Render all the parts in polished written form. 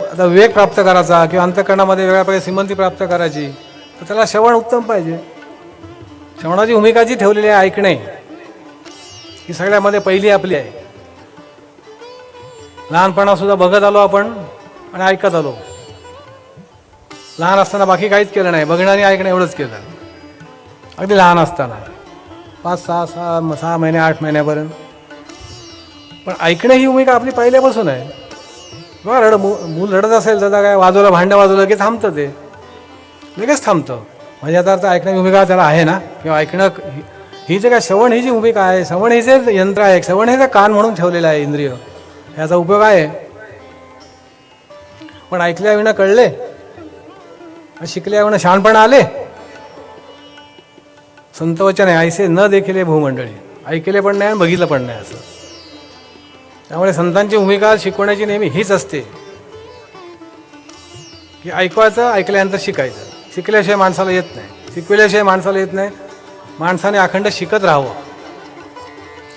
आता विवेक प्राप्त करायचा किंवा अंतःकरणामध्ये वेगळ्या प्रकारे श्रीमंती प्राप्त करायची, तर त्याला श्रवण उत्तम पाहिजे. श्रवणाची भूमिका जी ठेवलेली आहे ऐकणे, ही सगळ्यामध्ये पहिली आपली आहे. लहानपणासुद्धा बघत आलो आपण आणि ऐकत आलो. लहान असताना बाकी काहीच केलं नाही, बघणं आणि ऐकणं एवढंच केलं. अगदी लहान असताना 5-6 महिने 8 महिन्यापर्यंत. पण ऐकणं ही भूमिका आपली पहिल्यापासून आहे. बरं, मूल रडत असेल तर काय वाजवलं, भांडं वाजवलं की थांबतं, ते लगेच थांबतं. म्हणजे आता ऐकण्याची भूमिका त्याला आहे ना, किंवा ऐकणं ही जे काय श्रवण ही जी भूमिका आहे, श्रवण ही जे यंत्र आहे, श्रवण हे जे कान म्हणून ठेवलेलं आहे इंद्रिय, याचा उपयोग आहे. पण ऐकल्याविना कळले, शिकल्याविना शहाणपण आले. संतवचन आहे ऐसे न देखिले भूमंडळी, ऐकले पण नाही आणि बघितलं पण नाही असं. त्यामुळे संतांची भूमिका शिकवण्याची नेहमी हीच असते की ऐकवायचं, ऐकल्यानंतर शिकायचं. शिकल्याशिवाय माणसाला येत नाही, शिकविल्याशिवाय माणसाला येत नाही. माणसाने अखंड शिकत राहावं,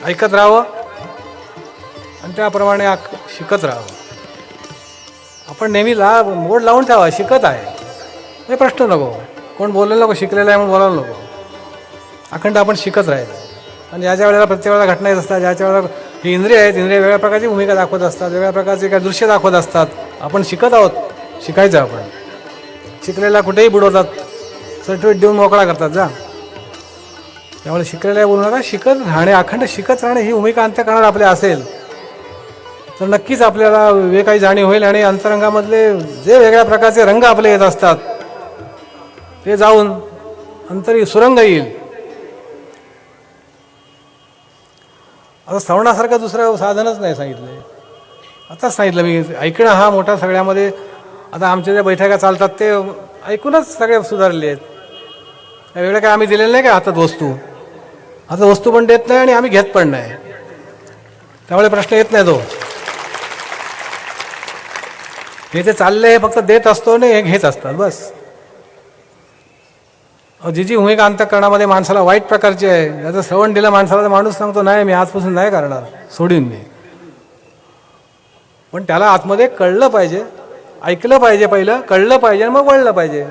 ऐकत राहावं आणि त्याप्रमाणे शिकत राहावं. आपण नेहमी मोड लावून ठेवा, शिकत आहे हे प्रश्न नको, कोण बोलायला नको, शिकलेलं आहे म्हणून बोलायला नको. अखंड आपण शिकत राहायचं. आणि ज्याच्या वेळेला प्रत्येक वेळेला घटना येत असतात, ज्याच्या वेळेला ही इंद्रिय आहेत, इंद्रिय वेगळ्या प्रकारची भूमिका दाखवत असतात, वेगळ्या प्रकारचे काही दृश्य दाखवत असतात. आपण शिकत आहोत, शिकायचं. आपण शिकलेला कुठेही बुडवतात, सर्टिफिकेट देऊन मोकळा करतात जा. त्यामुळे शिकलेल्या बोलू नका, शिकत राहणे, अखंड शिकत राहणे ही भूमिका अंतःकरणात आपल्या असेल तर नक्कीच आपल्याला विवेकाची जाणीव होईल. आणि अंतरंगामधले जे वेगळ्या प्रकारचे रंग आपले येत असतात ते जाऊन अंतरी सुरंग येईल. आता श्रवणासारखं दुसरं साधनच नाही सांगितलं. आताच सांगितलं मी, ऐकणं हा मोठा सगळ्यामध्ये. आता आमच्या ज्या बैठका चालतात ते ऐकूनच सगळे सुधारले आहेत. वेगळं काय आम्ही दिलेलं नाही का हातात वस्तू, हातात वस्तू पण देत नाही आणि आम्ही घेत पण नाही. त्यामुळे प्रश्न येत नाही तो. हे जे चाललंय हे फक्त देत असतो आणि हे घेत असतात बस. जी भूमिका अंतःकरणामध्ये माणसाला वाईट प्रकारची आहे, ज्याचं श्रवण दिलं माणसाला तर माणूस सांगतो नाही मी आजपासून नाही करणार, सोडून मी. पण त्याला आतमध्ये कळलं पाहिजे, ऐकलं पाहिजे, पहिलं कळलं पाहिजे, मग वळलं पाहिजे.